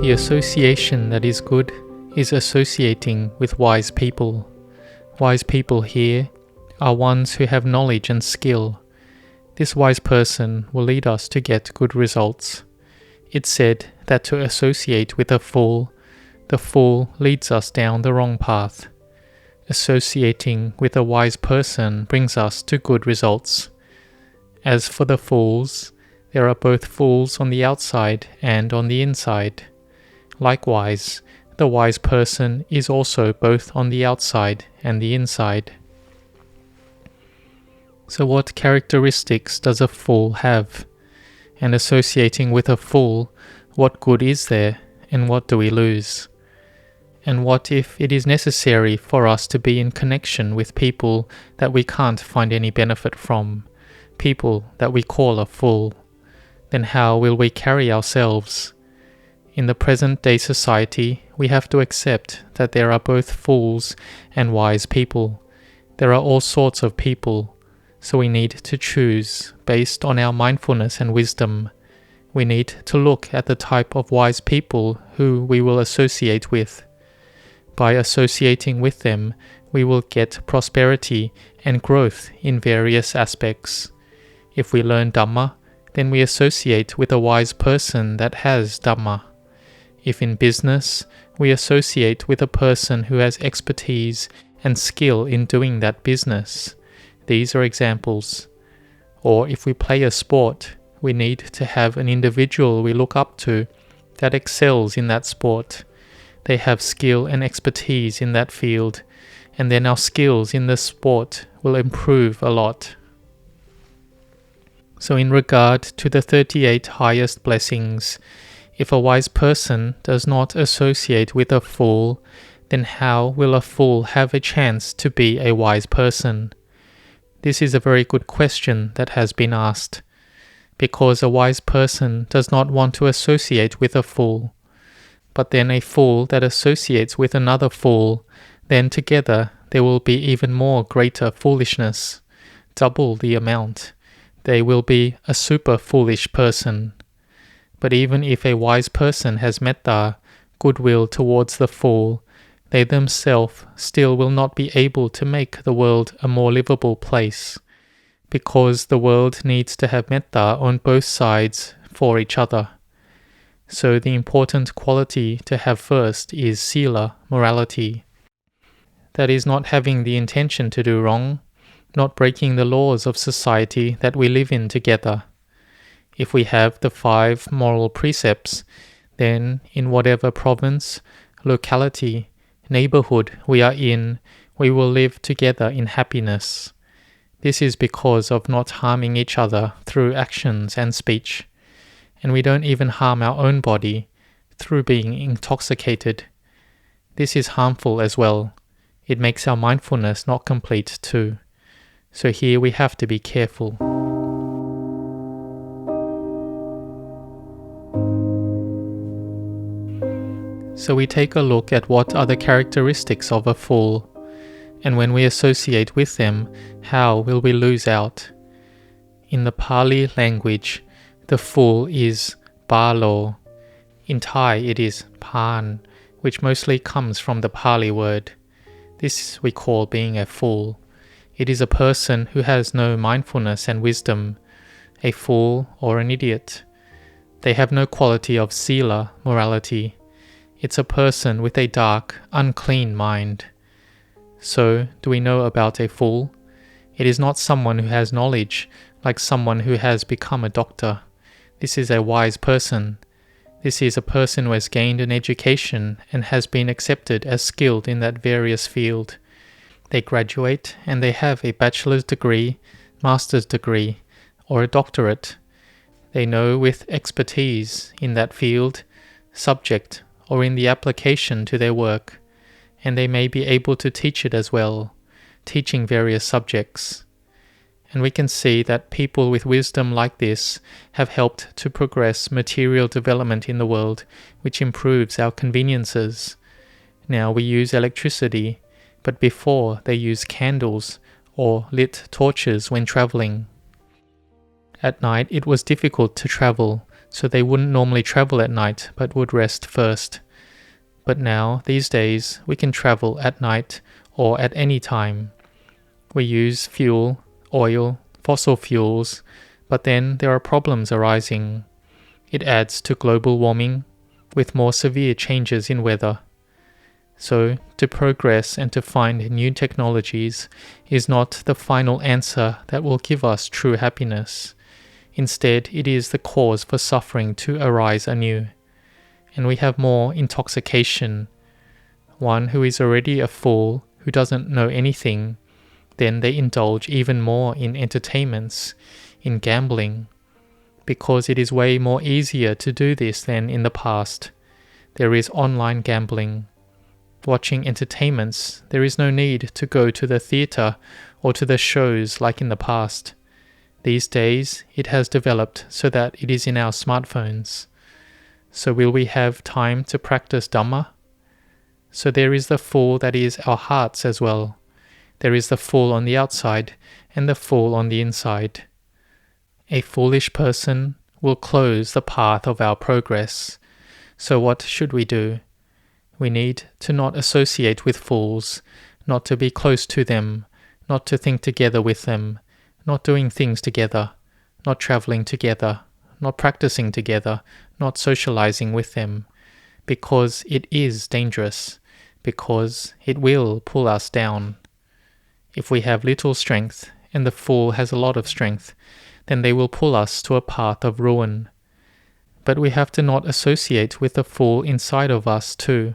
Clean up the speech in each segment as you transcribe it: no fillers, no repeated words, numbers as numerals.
The association that is good is associating with wise people. Wise people here are ones who have knowledge and skill. This wise person will lead us to get good results. It's said that to associate with a fool, the fool leads us down the wrong path. Associating with a wise person brings us to good results. As for the fools, there are both fools on the outside and on the inside. Likewise, the wise person is also both on the outside and the inside. So what characteristics does a fool have? And associating with a fool, what good is there, and what do we lose? And what if it is necessary for us to be in connection with people that we can't find any benefit from, people that we call a fool? Then how will we carry ourselves? In the present-day society, we have to accept that there are both fools and wise people. There are all sorts of people, so we need to choose based on our mindfulness and wisdom. We need to look at the type of wise people who we will associate with. By associating with them, we will get prosperity and growth in various aspects. If we learn Dhamma, then we associate with a wise person that has Dhamma. If in business, we associate with a person who has expertise and skill in doing that business. These are examples. Or if we play a sport, we need to have an individual we look up to that excels in that sport. They have skill and expertise in that field, and then our skills in the sport will improve a lot. So in regard to the 38 highest blessings, if a wise person does not associate with a fool, then how will a fool have a chance to be a wise person? This is a very good question that has been asked, because a wise person does not want to associate with a fool. But then a fool that associates with another fool, then together there will be even more greater foolishness, double the amount. They will be a super foolish person. But even if a wise person has metta, goodwill towards the fool, they themselves still will not be able to make the world a more livable place, because the world needs to have metta on both sides for each other. So the important quality to have first is sila, morality. That is not having the intention to do wrong, not breaking the laws of society that we live in together. If we have the 5 moral precepts, then in whatever province, locality, neighborhood we are in, we will live together in happiness. This is because of not harming each other through actions and speech. And we don't even harm our own body through being intoxicated. This is harmful as well. It makes our mindfulness not complete too. So here we have to be careful. So we take a look at what are the characteristics of a fool, and when we associate with them, how will we lose out? In the Pali language, the fool is balo. In Thai it is pan, which mostly comes from the Pali word. This we call being a fool. It is a person who has no mindfulness and wisdom, a fool or an idiot. They have no quality of sila, morality. It's a person with a dark, unclean mind. So, do we know about a fool? It is not someone who has knowledge, like someone who has become a doctor. This is a wise person. This is a person who has gained an education and has been accepted as skilled in that various field. They graduate and they have a bachelor's degree, master's degree, or a doctorate. They know with expertise in that field, subject, or in the application to their work, and they may be able to teach it as well, teaching various subjects. And we can see that people with wisdom like this have helped to progress material development in the world, which improves our conveniences. Now we use electricity, but before they used candles or lit torches when traveling. At night it was difficult to travel, so they wouldn't normally travel at night but would rest first. But now, these days, we can travel at night or at any time. We use fuel, oil, fossil fuels, but then there are problems arising. It adds to global warming, with more severe changes in weather. So, to progress and to find new technologies is not the final answer that will give us true happiness. Instead, it is the cause for suffering to arise anew. And we have more intoxication. One who is already a fool, who doesn't know anything, then they indulge even more in entertainments, in gambling, because it is way more easier to do this than in the past. There is online gambling. Watching entertainments, there is no need to go to the theatre or to the shows like in the past. These days, it has developed so that it is in our smartphones. So will we have time to practice Dhamma? So there is the fool that is our hearts as well. There is the fool on the outside and the fool on the inside. A foolish person will close the path of our progress. So what should we do? We need to not associate with fools, not to be close to them, not to think together with them, not doing things together, not traveling together, not practicing together, not socializing with them, because it is dangerous, because it will pull us down. If we have little strength, and the fool has a lot of strength, then they will pull us to a path of ruin. But we have to not associate with the fool inside of us too.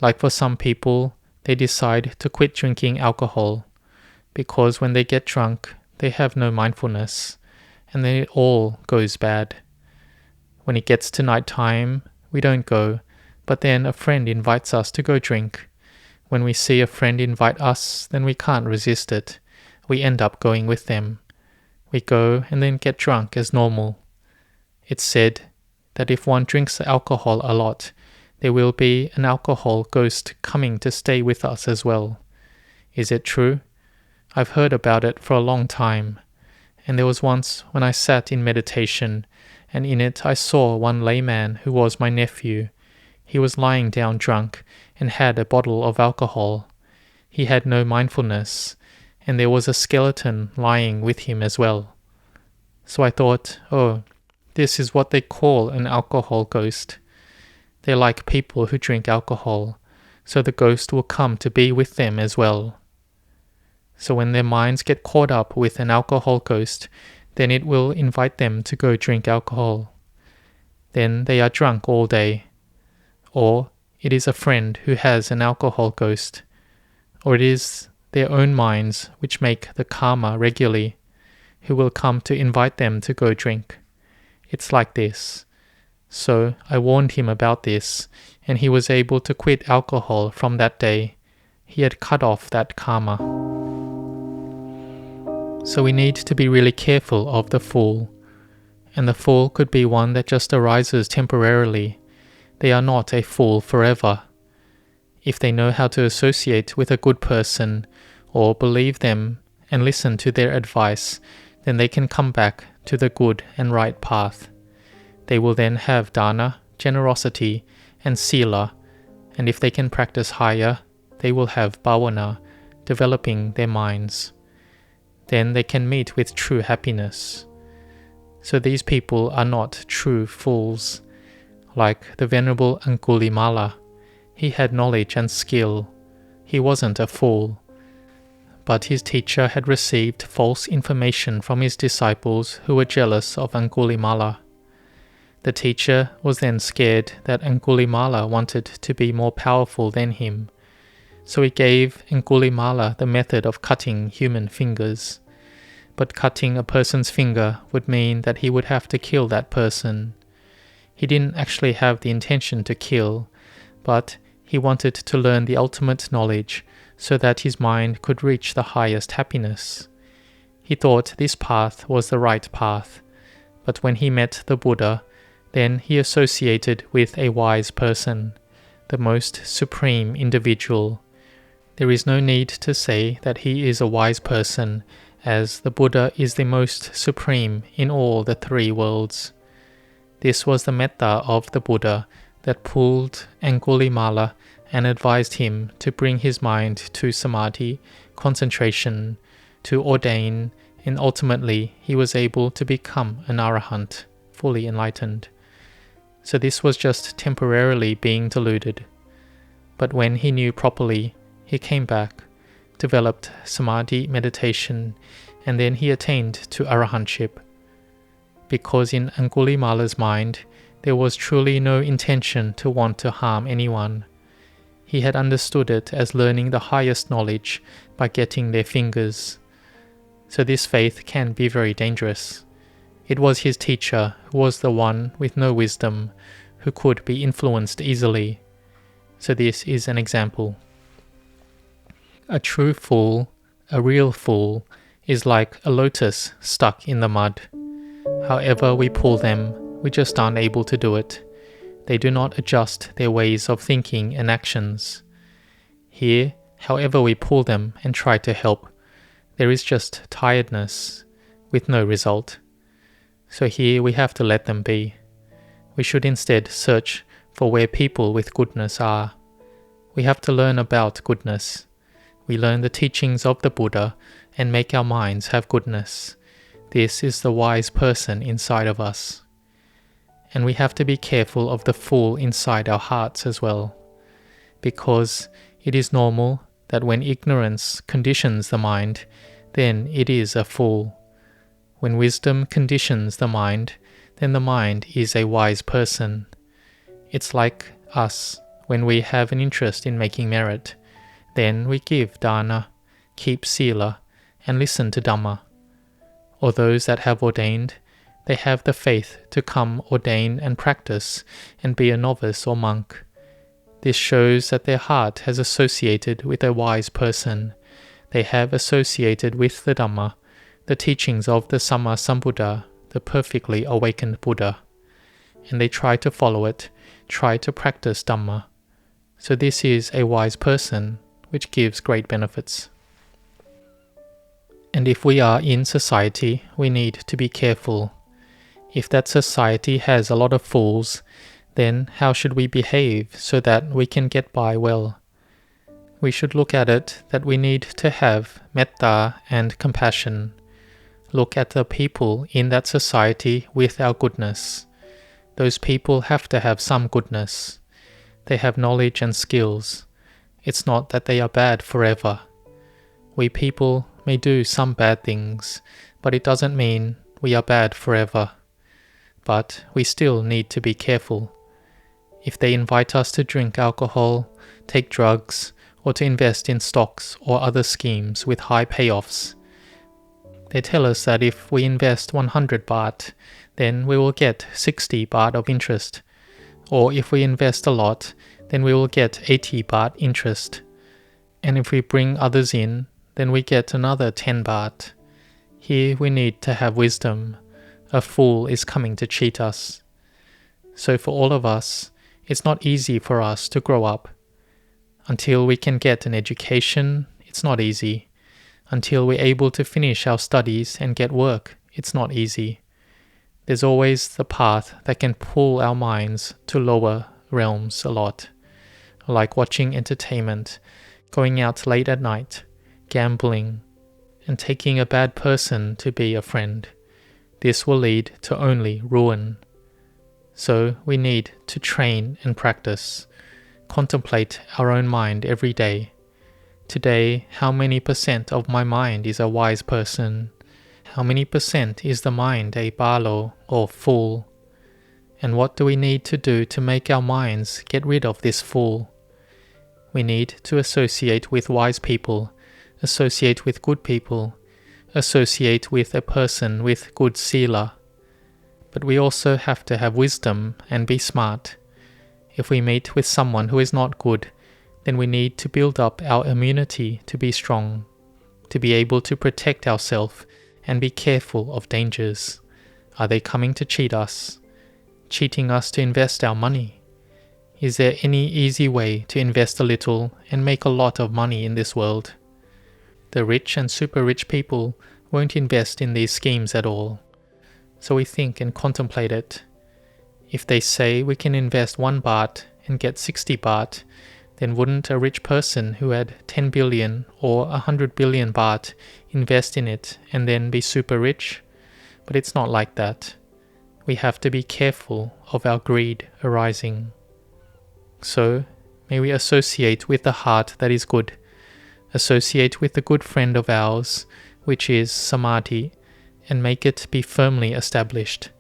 Like for some people, they decide to quit drinking alcohol, because when they get drunk, they have no mindfulness, and then it all goes bad. When it gets to night time, we don't go, but then a friend invites us to go drink. When we see a friend invite us, then we can't resist it. We end up going with them. We go and then get drunk as normal. It's said that if one drinks alcohol a lot, there will be an alcohol ghost coming to stay with us as well. Is it true? I've heard about it for a long time. And there was once when I sat in meditation, and in it I saw one layman who was my nephew. He was lying down drunk and had a bottle of alcohol. He had no mindfulness, and there was a skeleton lying with him as well. So I thought, oh, this is what they call an alcohol ghost. They're like people who drink alcohol, so the ghost will come to be with them as well. So when their minds get caught up with an alcohol ghost, then it will invite them to go drink alcohol. Then they are drunk all day. Or it is a friend who has an alcohol ghost. Or it is their own minds which make the karma regularly, who will come to invite them to go drink. It's like this. So I warned him about this, and he was able to quit alcohol from that day. He had cut off that karma. So we need to be really careful of the fool. And the fool could be one that just arises temporarily. They are not a fool forever. If they know how to associate with a good person, or believe them and listen to their advice, then they can come back to the good and right path. They will then have dana, generosity, and sila, and if they can practice higher, they will have bhavana, developing their minds. Then they can meet with true happiness. So these people are not true fools. Like the Venerable Angulimala, he had knowledge and skill. He wasn't a fool. But his teacher had received false information from his disciples who were jealous of Angulimala. The teacher was then scared that Angulimala wanted to be more powerful than him. So he gave Angulimala the method of cutting human fingers. But cutting a person's finger would mean that he would have to kill that person. He didn't actually have the intention to kill, but he wanted to learn the ultimate knowledge so that his mind could reach the highest happiness. He thought this path was the right path, but when he met the Buddha, then he associated with a wise person, the most supreme individual. There is no need to say that he is a wise person, as the Buddha is the most supreme in all the three worlds. This was the metta of the Buddha that pulled Angulimala and advised him to bring his mind to samadhi, concentration, to ordain, and ultimately he was able to become an arahant, fully enlightened. So this was just temporarily being deluded. But when he knew properly, he came back, developed samadhi meditation, and then he attained to arahantship. Because in Angulimala's mind, there was truly no intention to want to harm anyone. He had understood it as learning the highest knowledge by getting their fingers. So this faith can be very dangerous. It was his teacher who was the one with no wisdom, who could be influenced easily. So this is an example. A true fool, a real fool, is like a lotus stuck in the mud. However we pull them, we just aren't able to do it. They do not adjust their ways of thinking and actions. Here, however we pull them and try to help, there is just tiredness, with no result. So here we have to let them be. We should instead search for where people with goodness are. We have to learn about goodness. We learn the teachings of the Buddha and make our minds have goodness. This is the wise person inside of us. And we have to be careful of the fool inside our hearts as well, because it is normal that when ignorance conditions the mind, then it is a fool. When wisdom conditions the mind, then the mind is a wise person. It's like us when we have an interest in making merit. Then we give dana, keep sila, and listen to Dhamma. Or those that have ordained, they have the faith to come ordain and practice and be a novice or monk. This shows that their heart has associated with a wise person. They have associated with the Dhamma, the teachings of the Samma Sambuddha, the perfectly awakened Buddha. And they try to follow it, try to practice Dhamma. So this is a wise person, which gives great benefits. And if we are in society, we need to be careful. If that society has a lot of fools, then how should we behave so that we can get by well? We should look at it that we need to have metta and compassion. Look at the people in that society with our goodness. Those people have to have some goodness. They have knowledge and skills. It's not that they are bad forever. We people may do some bad things, but it doesn't mean we are bad forever. But we still need to be careful. If they invite us to drink alcohol, take drugs, or to invest in stocks or other schemes with high payoffs, they tell us that if we invest 100 baht, then we will get 60 baht of interest. Or if we invest a lot, then we will get 80 baht interest. And if we bring others in, then we get another 10 baht. Here we need to have wisdom. A fool is coming to cheat us. So for all of us, it's not easy for us to grow up. Until we can get an education, it's not easy. Until we're able to finish our studies and get work, it's not easy. There's always the path that can pull our minds to lower realms a lot. Like watching entertainment, going out late at night, gambling, and taking a bad person to be a friend. This will lead to only ruin. So we need to train and practice, contemplate our own mind every day. Today, how many % of my mind is a wise person? How many % is the mind a balo or fool? And what do we need to do to make our minds get rid of this fool? We need to associate with wise people, associate with good people, associate with a person with good sila. But we also have to have wisdom and be smart. If we meet with someone who is not good, then we need to build up our immunity to be strong, to be able to protect ourselves and be careful of dangers. Are they coming to cheat us? Cheating us to invest our money? Is there any easy way to invest a little and make a lot of money in this world? The rich and super rich people won't invest in these schemes at all. So we think and contemplate it. If they say we can invest 1 baht and get 60 baht, then wouldn't a rich person who had 10 billion or 100 billion baht invest in it and then be super rich? But it's not like that. We have to be careful of our greed arising. So, may we associate with the heart that is good, associate with the good friend of ours, which is Samadhi, and make it be firmly established.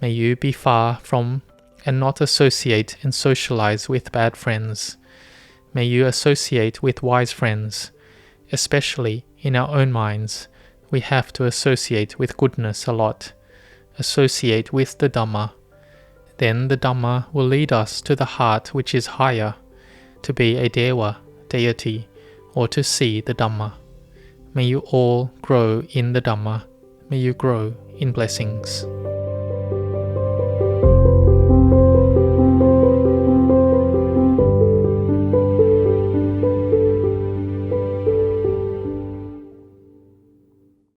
May you be far from and not associate and socialize with bad friends. May you associate with wise friends. Especially in our own minds, we have to associate with goodness a lot. Associate with the Dhamma. Then the Dhamma will lead us to the heart which is higher, to be a Deva, deity, or to see the Dhamma. May you all grow in the Dhamma. May you grow in blessings.